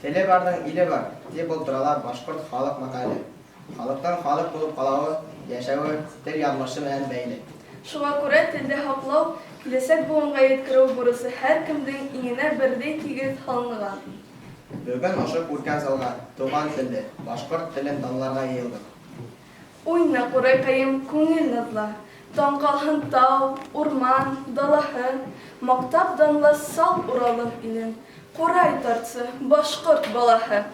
Теле бардың иле бар, деп отыралар башкорт халык макалы. Халыктан халык булып калуы, яшәүе тел язмышы белән бәйле. Шуңа күрә телде һаклау, киләсәк буынга yetkерү бурысы һәркемнең иңенә бердәй тигез салынган. Бүген ошо күркәм залга туган телде, башкорт телен данларга йыелдык. Уйна курайкаем күңел назла, таңкалһын тау, урман, далаһы, мактап данлы сал уралым илен, курай тартсы башкорт балаһы.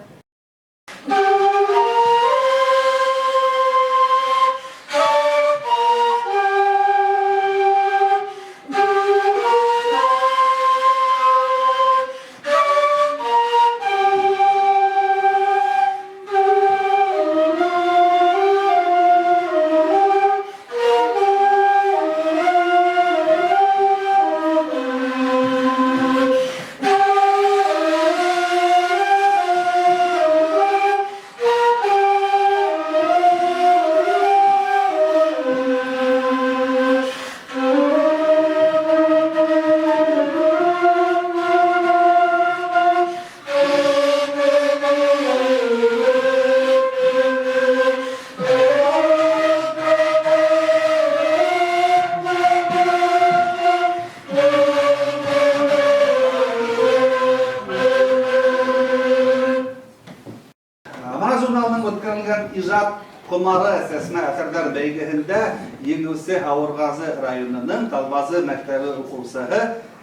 İjat Komары әсәсенә әсәрдәр бәйгеһендә еңүсе Авыргазы районының Талбазы мәктәбе укучысы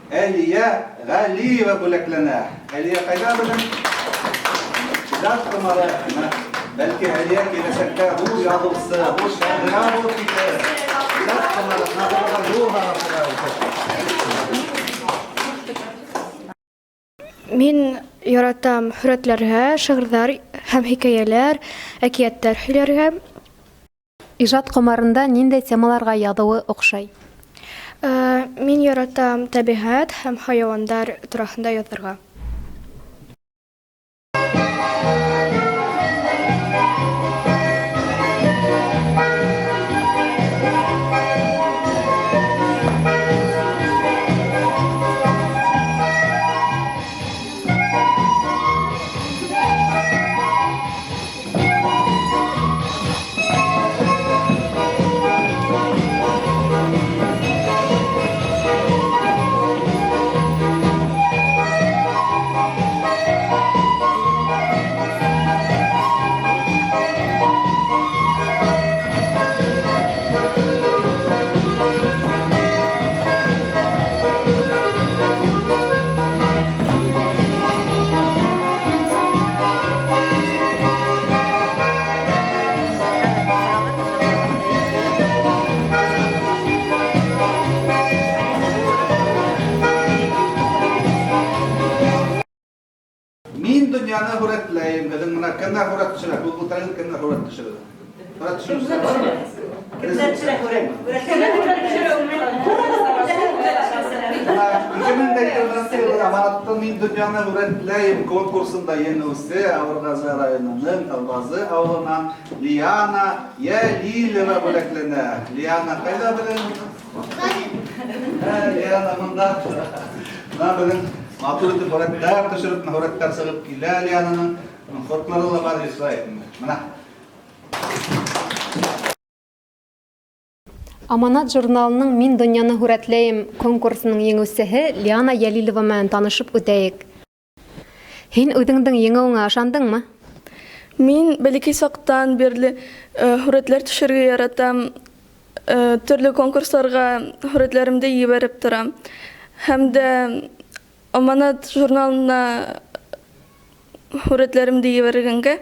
Әлия Галиева бүләкләнә. Әлия кайда белән? Ижат Комары. Бәлки Әлия киләчәктә бу язучы, бу шагыйрь булып китәр. Ижат Комары нагырга юлга Мин яратам хүрәтләргә, шигырьләр һәм хикәяләр, әкиятләр һөйләргә. Ижат комарында ниндәй темаларга язуы охшай? Мин яратам табигать һәм хайваннар турында язарга. Мин дөньяны хүрәтләйем. Безнең менә кемнәр хүрәт төшерә? Бу тәрән кемнәр хүрәт төшерә? Хүрәт төшерә. Кемнәр төшерә хүрәт? Мин дөньяны хүрәтләйем конкурсында еңүче Авыргазы районының Талбазы авылыннан Лиана Ялилова бүләкләнә. Лиана кайда белән? Лиана монда. Менә Матур итеп хүрәтләр төшереп, хүрәтләр сыгып килә Лиананың фотлары да бар Исраил. Менә. Аманат журналының «Мин дөньяны хүрәтләйем» конкурсының еңүчесе Лиана Ялилова белән танышып үтәйек. Һин үзеңнең еңүеңә ышандыңмы? Мин бәлки сактан бирле хүрәтләр төшерергә яратам, төрле конкурсларга хүрәтләремдә җибәреп торам. Һәм дә Аманат журналына хүрәтләремдә җибәргәнгә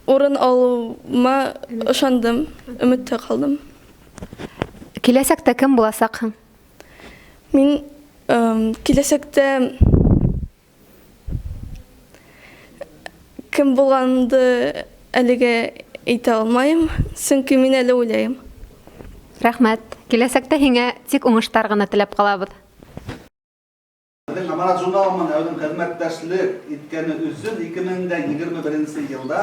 урын алуыма ышандым, өметтә калдым. Киләсәктә кем буласакһың? Мин киләсәктә кем булганды әлегә әйтә алмыйм, чөнки мин әле уйлыйм. Рәхмәт. Киләсәктә һиңә тик уңыштар гына теләп калабыз. Аманат журналының әүдем хезмәттәшлек иткәне өчен 2021 елда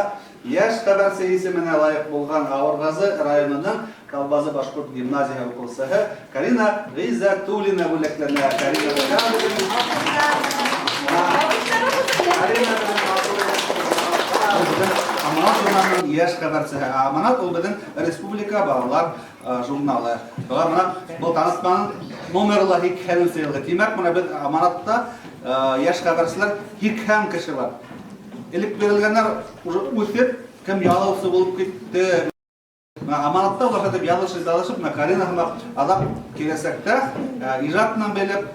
яшь хәбәр сәясәтенә лаек булган Авыргазы районының Талбазы башкорт гимназия укучысы Карина Гыйзатуллина бүләкләнә. Карина яшь хәбәрчесе Аманат ул безнең республика балалар журналы. Менә бу танытманың номерлы һәм сөйләгән. Димәк, менә без Аманатта яшь хәбәрчеләр һәм кеше бар. Элек берилгәннәр уже үсеп, кем ялаусы булып китте. Аманатта улар хәтта ялышып, Карина һәм адам киләсәктә иҗатынан белеп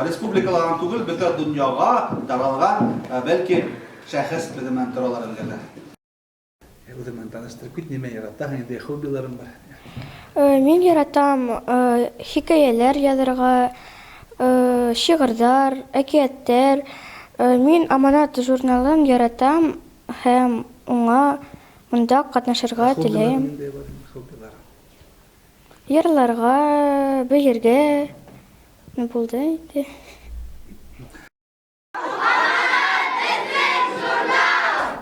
республикалардан түгел, бөтен дөньяга таралган, бәлки шәхес белән торалар әлегә. Үземне таныштырып кит, нимә ярата, инде хоббиларым бар. Мин яратам хикәяләр язарга, шигырьләр, әкиятләр. Мин Аманат журналын яратам һәм уңа монда катнашырга теләйм. Йырларга, бәергә булды инде.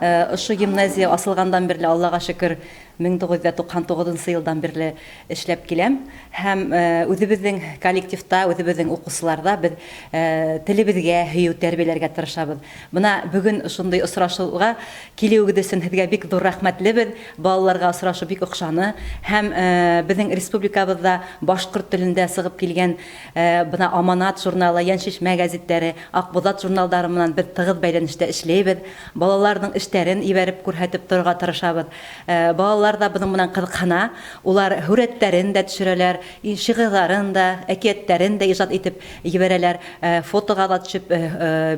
Ошо гимназия асылгандан бирле, Аллага шөкер, 1999 елдан бирле эшләп киләм. Һәм үзебезнең коллективта, үзебезнең укучыларда без телебезгә һөю тәрбияләргә тырышабыз. Менә бүген шундый очрашуга килүегез өчен сезгә бик зур рәхмәтлебез. Балаларга очрашу бик охшаны. Һәм безнең республикабызда башкорт телендә сыгып килгән бына Аманат журналы, Яншишмә гәзитләре, Акбузат журналлары белән без тыгыз бәйләнештә эшләйбез. Балаларның эшләрен ибәреп күрһәтеп торырга тырышабыз. Балалар да буның белән кызыксына. Улар хүрәтләрен дә төшерәләр, шигырьләрен дә, әкиятләрен дә иҗат итеп ибәрәләр. Фотога да төшеп,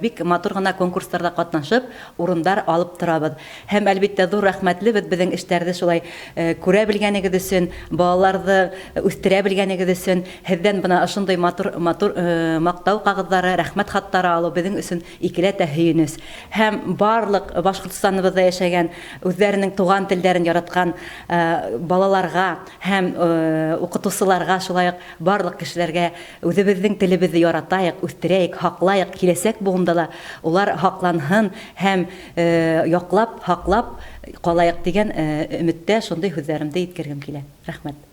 бик матур гына конкурсларда катнашып, урындар алып торабыз. Һәм әлбәттә зур рәхмәтлебез безнең эшләрне шулай күрә белгәнегез өчен, балаларны үстерә белгәнегез өчен. Һездән бына шундый матур мактау кагызлары, рәхмәт хаттары алу безнең өчен икеләтә һөенес. Һәм барлык Башкортстаныбызда яшәгән, үзләренең туган телләрен яраткан балаларга һәм укытучыларга, шулай ук барлык кешеләргә үзебезнең телебезне яратайык, үстерәйек, хаклайык, киләсәк буында да улар хакланһын һәм яклап, хаклап калайык дигән өметтә шундый сүзләремне иткергәм килә. Рәхмәт.